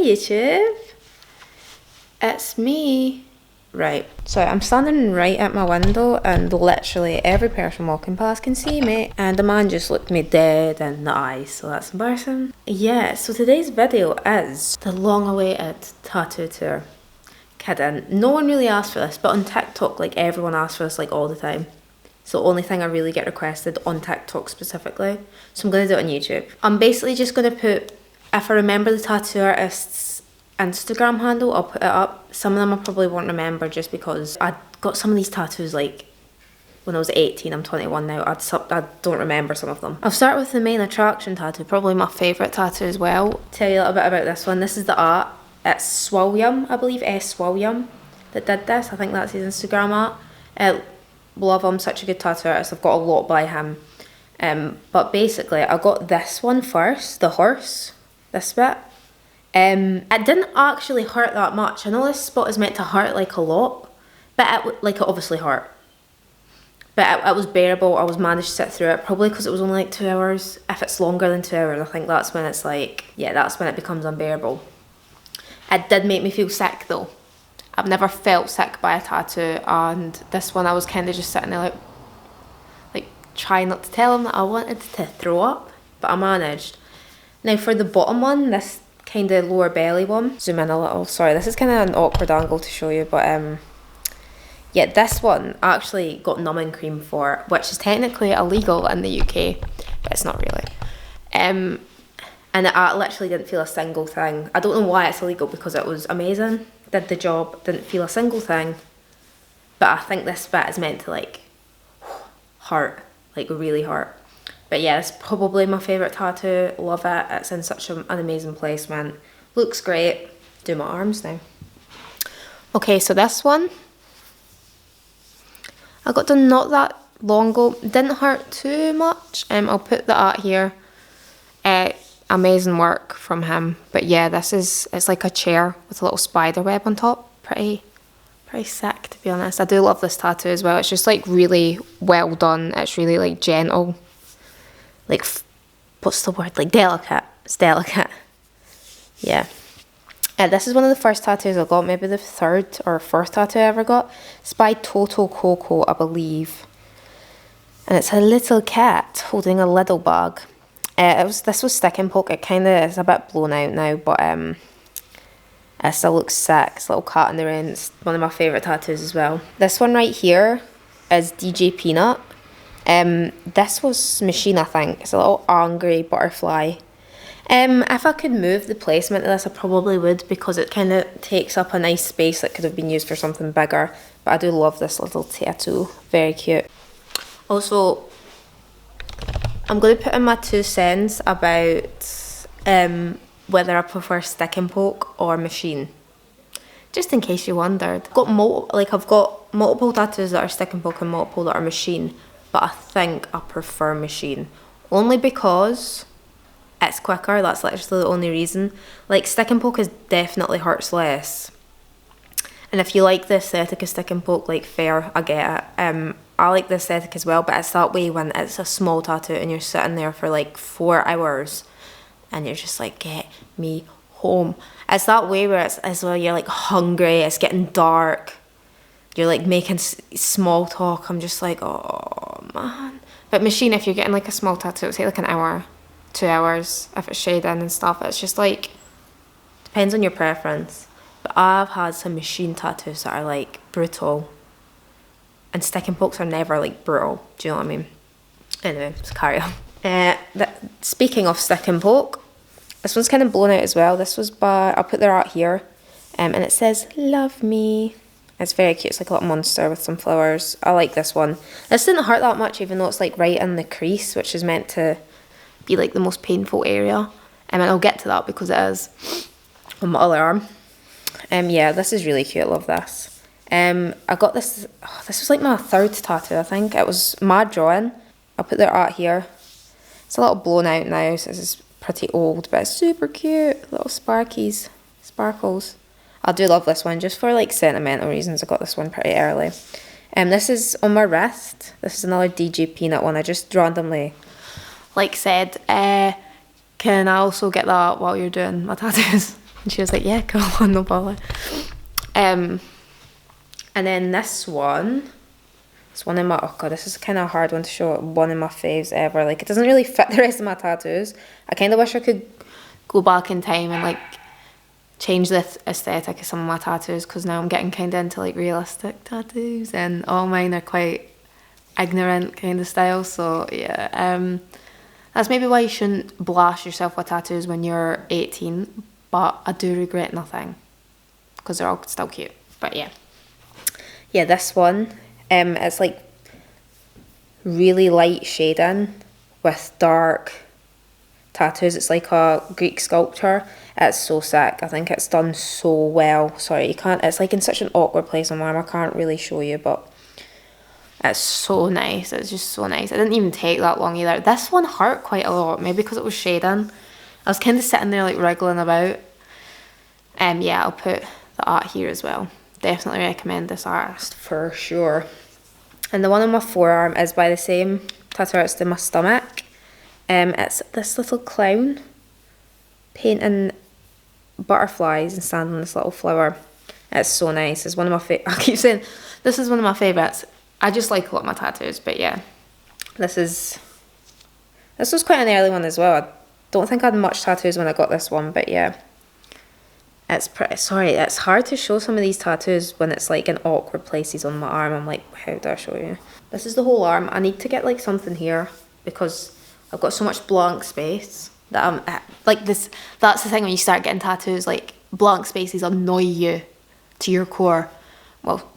YouTube. It's me. Right, so I'm standing right at my window and literally every person walking past can see me, and the man just looked me dead in the eye, so that's embarrassing. Yeah, so today's video is the long-awaited tattoo tour. Kidding, no one really asked for this, but on TikTok, like, everyone asks for this like all the time. It's the only thing I really get requested on TikTok specifically, so I'm going to do it on YouTube. I'm basically just going to put, if I remember the tattoo artist's Instagram handle, I'll put it up. Some of them I probably won't remember just because I got some of these tattoos like when I was 18, I'm 21 now. I don't remember some of them. I'll start with the main attraction tattoo, probably my favourite tattoo as well. Tell you a little bit about this one. This is the art. It's Swalyum, I believe, S. Swalyum, that did this. I think that's his Instagram art. Love him, such a good tattoo artist. I've got a lot by him. But basically, I got this one first, the horse, this bit. It didn't actually hurt that much. I know this spot is meant to hurt like a lot, but it obviously hurt. But it was bearable. I was managed to sit through it, probably because it was only like 2 hours. If it's longer than 2 hours, I think that's when it's like, yeah, that's when it becomes unbearable. It did make me feel sick though. I've never felt sick by a tattoo, and this one I was kind of just sitting there like trying not to tell him that I wanted to throw up, but I managed. Now for the bottom one, this kind of lower belly one, zoom in a little. Sorry, this is kind of an awkward angle to show you, but yeah, this one I actually got numbing cream for, which is technically illegal in the UK, but it's not really. And I literally didn't feel a single thing. I don't know why it's illegal, because it was amazing, did the job, didn't feel a single thing, but I think this bit is meant to like hurt, like really hurt. But yeah, it's probably my favourite tattoo. Love it. It's in such an amazing placement. Looks great. Do my arms now. Okay, so this one I got done not that long ago. Didn't hurt too much. I'll put the art here. Amazing work from him. But yeah, it's like a chair with a little spider web on top. Pretty sick, to be honest. I do love this tattoo as well. It's just like really well done. It's really like gentle. Like, what's the word? Like delicate. It's delicate. Yeah. This is one of the first tattoos I got. Maybe the third or fourth tattoo I ever got. It's by Toto Coco, I believe. And it's a little cat holding a little bag. This was stick and poke. It kind of is a bit blown out now, but it still looks sick. It's a little cat in the rain. It's one of my favourite tattoos as well. This one right here is DJ Peanut. This was Machine, I think. It's a little angry butterfly. If I could move the placement of this, I probably would, because it kind of takes up a nice space that could have been used for something bigger. But I do love this little tattoo. Very cute. Also, I'm going to put in my 2 cents about whether I prefer stick and poke or machine. Just in case you wondered. I've got multiple tattoos that are stick and poke and multiple that are machine. But I think I prefer machine. Only because it's quicker. That's literally the only reason. Like, stick and poke definitely hurts less. And if you like the aesthetic of stick and poke, like, fair, I get it. I like the aesthetic as well, but it's that way when it's a small tattoo and you're sitting there for like 4 hours and you're just like, get me home. It's that way where it's as well, you're like hungry, it's getting dark, you're like making small talk. I'm just like, oh man. But machine, if you're getting like a small tattoo, it'll take like an hour, 2 hours if it's shading and stuff. It's just like, depends on your preference. But I've had some machine tattoos that are like brutal, and stick and pokes are never like brutal. Do you know what I mean? Anyway, let's carry on. Speaking of stick and poke, this one's kind of blown out as well. This was by, I'll put their art here, and it says love me. It's very cute. It's like a little monster with some flowers. I like this one. This didn't hurt that much, even though it's like right in the crease, which is meant to be like the most painful area. And I'll get to that because it is on my other arm. Yeah, this is really cute. I love this. I got this, this was like my 3rd tattoo, I think. It was Mad Drawing. I'll put their art here. It's a little blown out now, so this is pretty old, but it's super cute. Little sparkies, sparkles. I do love this one, just for like sentimental reasons. I got this one pretty early. This is on my wrist. This is another DJ Peanut one. I just randomly like said, can I also get that while you're doing my tattoos? And she was like, yeah, come on, no bother. And then this one, it's one of my, oh god, this is kind of a hard one to show, one of my faves ever. Like, it doesn't really fit the rest of my tattoos. I kind of wish I could go back in time and like change the aesthetic of some of my tattoos, because now I'm getting kind of into like realistic tattoos, and all mine are quite ignorant kind of style. So yeah, that's maybe why you shouldn't blast yourself with tattoos when you're 18, but I do regret nothing because they're all still cute. But yeah, this one, it's like really light shading with dark tattoos. It's like a Greek sculpture. It's so sick. I think it's done so well. Sorry, you can't, it's like in such an awkward place on my arm, I can't really show you, but it's so nice. It's just so nice. It didn't even take that long either. This one hurt quite a lot, maybe because it was shading. I was kind of sitting there like wriggling about. Yeah, I'll put the art here as well. Definitely recommend this artist for sure. And the one on my forearm is by the same tattoo artist in my stomach. It's this little clown painting butterflies and standing on this little flower. It's so nice. It's one of my I keep saying this is one of my favourites. I just like a lot of my tattoos, but yeah, this was quite an early one as well. I don't think I had much tattoos when I got this one, but yeah, it's pretty. Sorry, it's hard to show some of these tattoos when it's like in awkward places on my arm. I'm like, how do I show you? This is the whole arm. I need to get like something here because I've got so much blank space that I'm like this. That's the thing when you start getting tattoos, like blank spaces annoy you to your core. Well,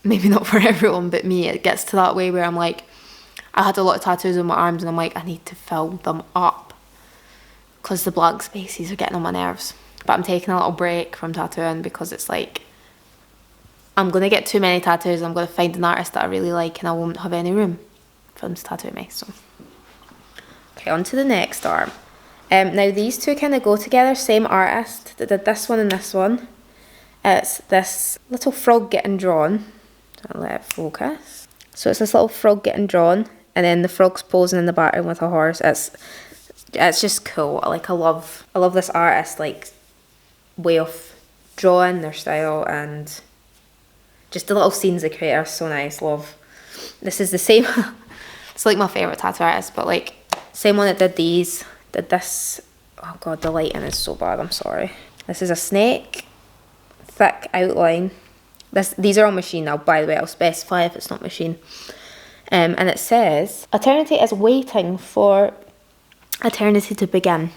maybe not for everyone, but me, it gets to that way where I'm like, I had a lot of tattoos on my arms and I'm like, I need to fill them up because the blank spaces are getting on my nerves. But I'm taking a little break from tattooing because it's like, I'm going to get too many tattoos. I'm going to find an artist that I really like and I won't have any room for them to tattoo me. So, okay, on to the next arm. Now these two kind of go together, same artist that did this one and this one. It's this little frog getting drawn. I'll let it focus. So it's this little frog getting drawn, and then the frog's posing in the background with a horse. It's just cool. I love this artist like way of drawing, their style, and just the little scenes they create are so nice. Love. This is the same. It's like my favourite tattoo artist, but like same one that did these, did this. Oh god, the lighting is so bad. I'm sorry. This is a snake, thick outline. These are all machine now, by the way. I'll specify if it's not machine. And it says, eternity is waiting for eternity to begin.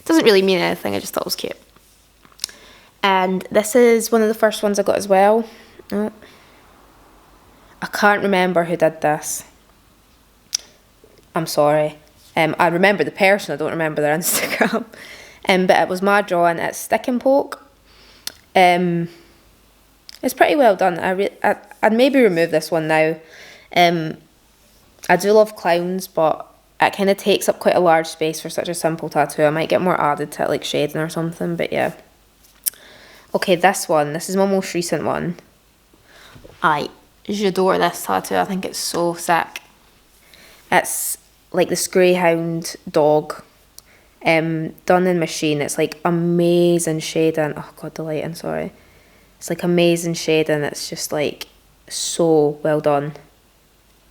It doesn't really mean anything, I just thought it was cute. And this is one of the first ones I got as well. I can't remember who did this. I'm sorry. I remember the person, I don't remember their Instagram. But it was my drawing. It's stick and poke. It's pretty well done. I'd maybe remove this one now. I do love clowns, but it kind of takes up quite a large space for such a simple tattoo. I might get more added to it, like shading or something, but yeah. Okay, this one. This is my most recent one. I adore this tattoo. I think it's so sick. It's like this greyhound dog, done in machine. It's like amazing shading. Oh god, the lighting, sorry. It's like amazing shading. It's just like so well done.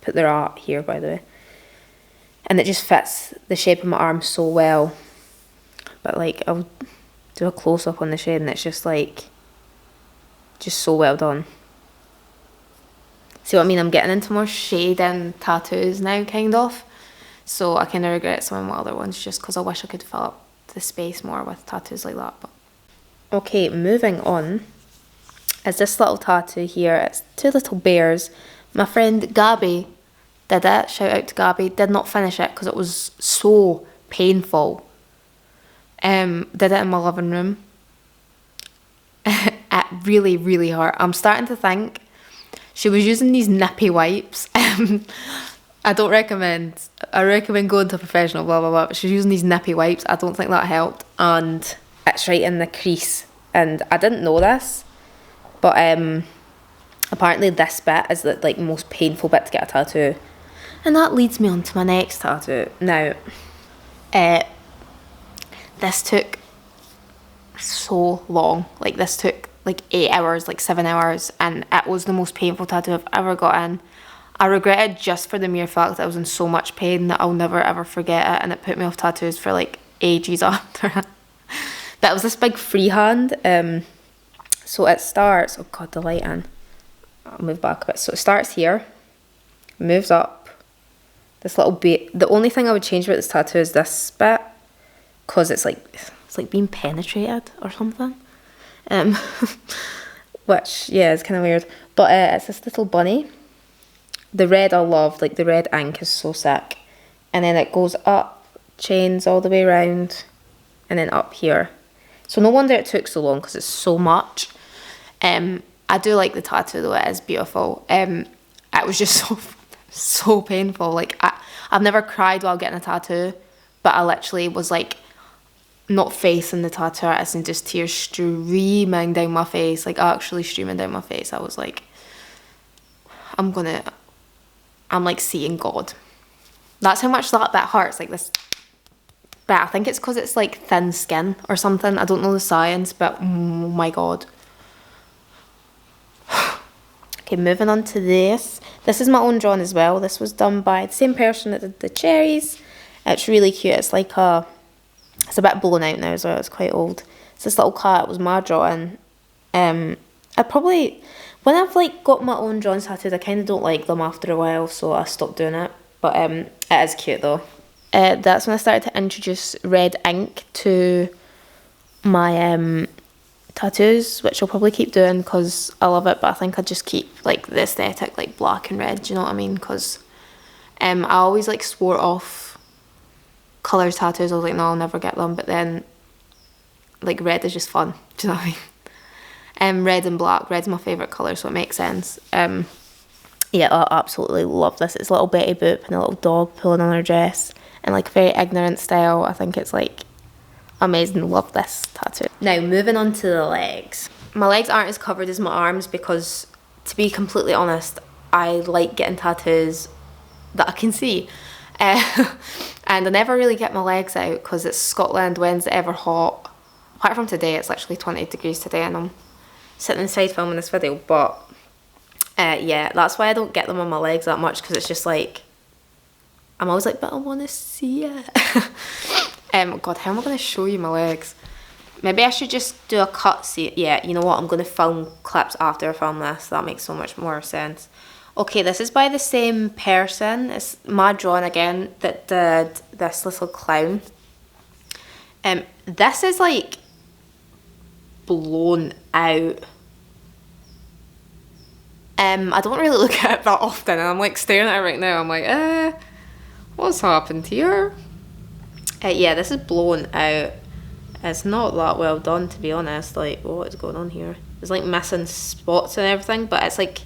Put their art here, by the way. And it just fits the shape of my arm so well. But like, I'll do a close up on the shade and it's just like, just so well done. See what I mean? I'm getting into more shading tattoos now, kind of. So I kind of regret some of my other ones just because I wish I could fill up the space more with tattoos like that. But okay, moving on. Is this little tattoo here. It's two little bears. My friend Gabby did it. Shout out to Gabby. Did not finish it because it was so painful. Did it in my living room. It really, really hurt. I'm starting to think she was using these nippy wipes. I don't recommend. I recommend going to a professional, blah, blah, blah. But she's using these nippy wipes. I don't think that helped. And it's right in the crease. And I didn't know this. But apparently this bit is the like most painful bit to get a tattoo. And that leads me on to my next tattoo. Now, this took so long. Like this took like 8 hours, like 7 hours, and it was the most painful tattoo I've ever gotten. I regret it just for the mere fact that I was in so much pain that I'll never ever forget it, and it put me off tattoos for like ages after it. But it was this big freehand. So it starts, oh god, the light in. I'll move back a bit. So it starts here, moves up, this little bit. The only thing I would change about this tattoo is this bit, because it's like being penetrated or something. Which, yeah, is kind of weird. But it's this little bunny. The red I love, like the red ink is so sick. And then it goes up, chains all the way around, and then up here. So no wonder it took so long, because it's so much. I do like the tattoo though, it is beautiful. It was just so painful. Like I've never cried while getting a tattoo, but I literally was like not facing the tattoo artist and just tears streaming down my face, like actually streaming down my face. I was like, I'm like seeing God. That's how much that bit hurts, like this. But I think it's because it's like thin skin or something. I don't know the science, but oh my God. Okay, moving on to this. This is my own drawing as well. This was done by the same person that did the cherries. It's really cute. It's like it's a bit blown out now as well. It's quite old. It's this little cat. It was my drawing. When I've like got my own drawings tattooed, I kind of don't like them after a while, so I stopped doing it. But it is cute though. That's when I started to introduce red ink to my tattoos, which I'll probably keep doing because I love it, but I think I'd just keep like the aesthetic like black and red, do you know what I mean? Because I always like swore off colours tattoos. I was like, no, I'll never get them, but then like red is just fun, do you know what I mean? Red and black, red's my favourite colour, so it makes sense. Yeah, I absolutely love this. It's a little Betty Boop and a little dog pulling on her dress in like a very ignorant style. I think it's like amazing. Love this tattoo. Now moving on to the legs. My legs aren't as covered as my arms because, to be completely honest, I like getting tattoos that I can see. And I never really get my legs out because it's Scotland. When's it ever hot? Apart from today, it's literally 20 degrees today and I'm sitting inside filming this video. But yeah, that's why I don't get them on my legs that much, because it's just like, I'm always like, but I want to see it. God, how am I going to show you my legs? Maybe I should just do a cut scene. Yeah, you know what? I'm going to film clips after I film this. That makes so much more sense. Okay, this is by the same person. It's my drawing again that did this little clown. This is like blown out. I don't really look at it that often, and I'm like staring at it right now. I'm like, what's happened here? Yeah, this is blown out. It's not that well done, to be honest. Like, what is going on here? There's like missing spots and everything, but it's like,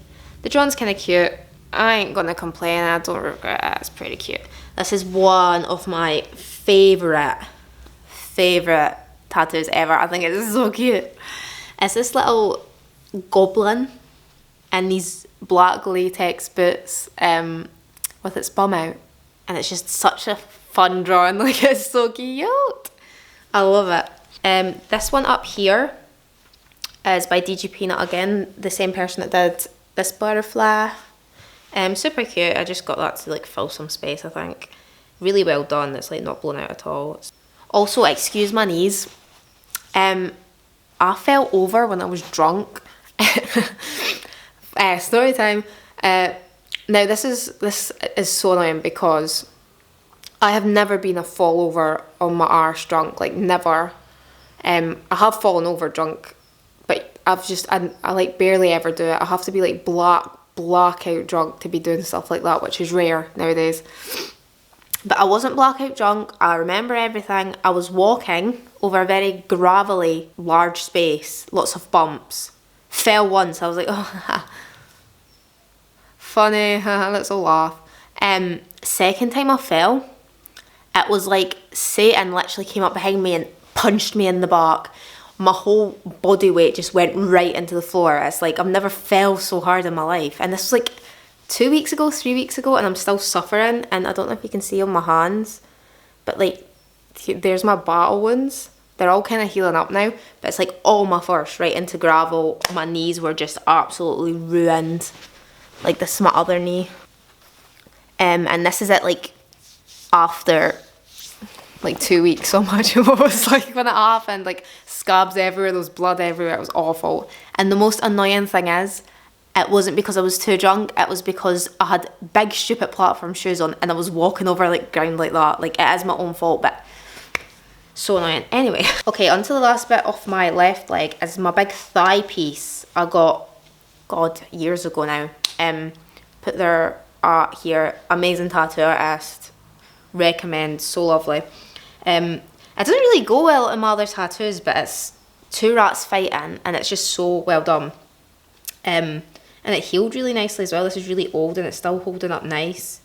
the drawing's kind of cute. I ain't gonna complain. I don't regret it. It's pretty cute. This is one of my favourite tattoos ever. I think it is so cute. It's this little goblin in these black latex boots with its bum out, and it's just such a fun drawing. Like, it's so cute. I love it. This one up here is by DG Peanut again, the same person that did this butterfly. Super cute. I just got that to like fill some space, I think. Really well done. It's like not blown out at all. Also, excuse my knees. I fell over when I was drunk. Story time. Now this is so annoying because I have never been a fall over on my arse drunk, like never. I have fallen over drunk, but I like barely ever do it. I have to be like blackout drunk to be doing stuff like that, which is rare nowadays. But I wasn't blackout drunk. I remember everything. I was walking over a very gravelly, large space, lots of bumps. Fell once. I was like, oh, funny, let's all laugh. Second time I fell, it was like Satan literally came up behind me and punched me in the back. My whole body weight just went right into the floor. It's like I've never fell so hard in my life. And this was like 3 weeks ago, and I'm still suffering. And I don't know if you can see on my hands, but like, there's my battle wounds. they're all kind of healing up now, but it's like all my first right into gravel. My knees were just absolutely ruined, like this is my other knee. And this is it like after like 2 weeks. So much of it was like when it happened, like scabs everywhere, there was blood everywhere, it was awful. And the most annoying thing is, it wasn't because I was too drunk, it was because I had big stupid platform shoes on and I was walking over like ground like that. Like, it is my own fault, but so annoying. Anyway, okay, onto the last bit of my left leg is my big thigh piece I got, God, years ago now. Put their art here, amazing tattoo artist, recommend, so lovely. It doesn't really go well in my other tattoos, but it's two rats fighting and it's just so well done. And it healed really nicely as well. This is really old and it's still holding up nice.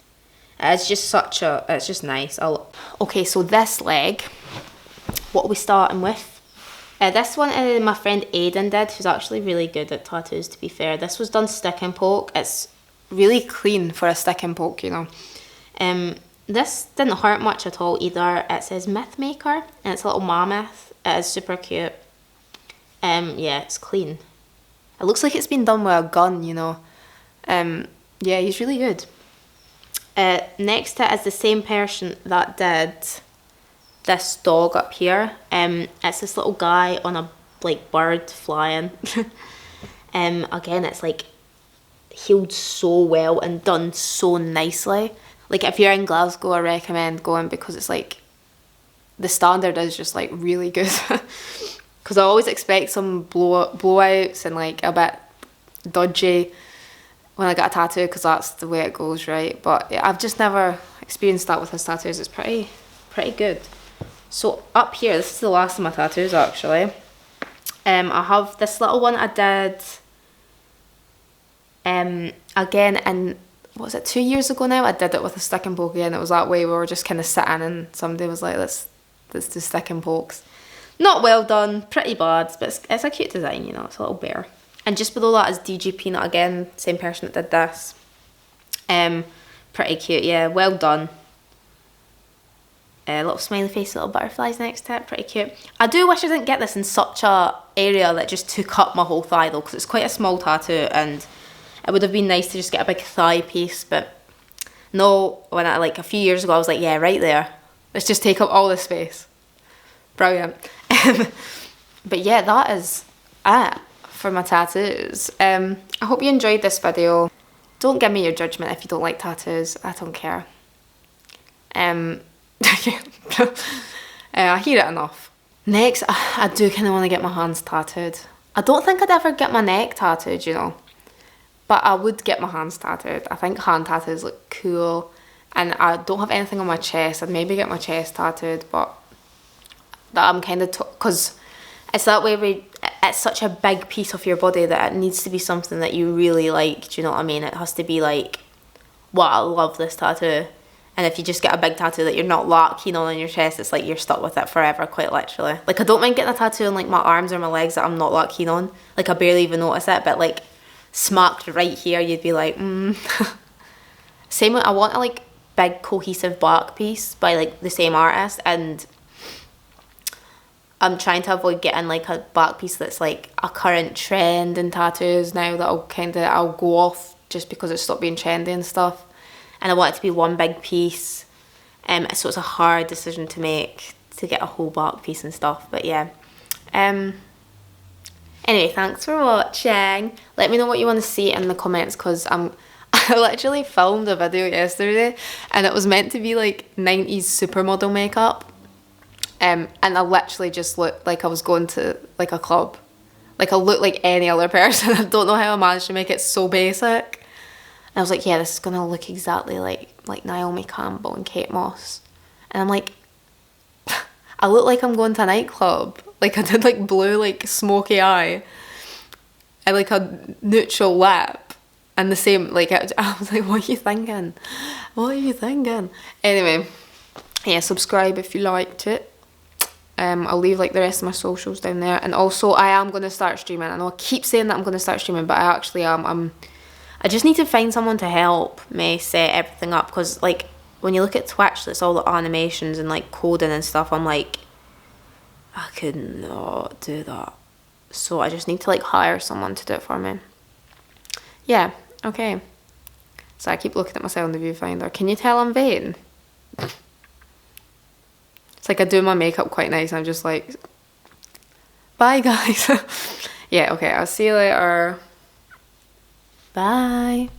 It's just it's just nice. Okay, so this leg, what are we starting with? This one my friend Aidan did, who's actually really good at tattoos, to be fair. This was done stick and poke. It's really clean for a stick and poke, you know. This didn't hurt much at all either. It says Myth Maker and it's a little mammoth. It is super cute. Yeah, it's clean. It looks like it's been done with a gun, you know. Yeah, he's really good. Next to it is the same person that did this dog up here. It's this little guy on a like bird flying. Again, it's like healed so well and done so nicely. Like, if you're in Glasgow, I recommend going because it's like the standard is just like really good. Because I always expect some blowouts and like a bit dodgy when I get a tattoo, because that's the way it goes, right? But I've just never experienced that with his tattoos. It's pretty good. So up here, this is the last of my tattoos actually. I have this little one I did again in, what was it, 2 years ago now? I did it with a stick and poke again. It was that way, we were just kind of sitting and somebody was like, let's do stick and pokes. Not well done, pretty bad, but it's a cute design, you know, it's a little bear. And just below that is DG Peanut again, same person that did this. Pretty cute, yeah, well done. Little smiley face, little butterflies next to it, pretty cute. I do wish I didn't get this in such a area that just took up my whole thigh though, because it's quite a small tattoo and it would have been nice to just get a big thigh piece, but no, when I, like a few years ago, I was like, yeah, right there. Let's just take up all this space. Brilliant. But yeah, that is it for my tattoos. I hope you enjoyed this video. Don't give me your judgment if you don't like tattoos. I don't care. I hear it enough. Next, I do kind of want to get my hands tattooed. I don't think I'd ever get my neck tattooed, you know. But I would get my hands tattooed. I think hand tattoos look cool. And I don't have anything on my chest. I'd maybe get my chest tattooed, but that I'm kind of, because it's that way it's such a big piece of your body that it needs to be something that you really like, do you know what I mean? It has to be like, wow, I love this tattoo. And if you just get a big tattoo that you're not that keen on your chest, it's like you're stuck with it forever, quite literally. Like, I don't mind getting a tattoo on like my arms or my legs that I'm not that keen on. Like, I barely even notice it, but like smacked right here, you'd be like, Same way, I want a like big cohesive black piece by like the same artist, and I'm trying to avoid getting like a back piece that's like a current trend in tattoos now that I'll go off just because it's stopped being trendy and stuff. And I want it to be one big piece. So it's a hard decision to make to get a whole back piece and stuff. But yeah. Anyway, thanks for watching. Let me know what you want to see in the comments, because I literally filmed a video yesterday and it was meant to be like 90s supermodel makeup. And I literally just looked like I was going to like a club. Like, I looked like any other person. I don't know how I managed to make it so basic. And I was like, yeah, this is going to look exactly like Naomi Campbell and Kate Moss. And I'm like, I look like I'm going to a nightclub. Like, I did like blue, like smoky eye. And like a neutral lip. And the same, like, I was like, what are you thinking? What are you thinking? Anyway, yeah, subscribe if you liked it. I'll leave like the rest of my socials down there. And also, I am going to start streaming. I know I keep saying that I'm going to start streaming, but I actually am. I just need to find someone to help me set everything up, because like when you look at Twitch, that's all the animations and like coding and stuff. I'm like, I could not do that. So I just need to like hire someone to do it for me. Yeah, okay. So I keep looking at myself in the viewfinder. Can you tell I'm vain? It's like I do my makeup quite nice. I'm just like, bye guys. Yeah, okay, I'll see you later. Bye.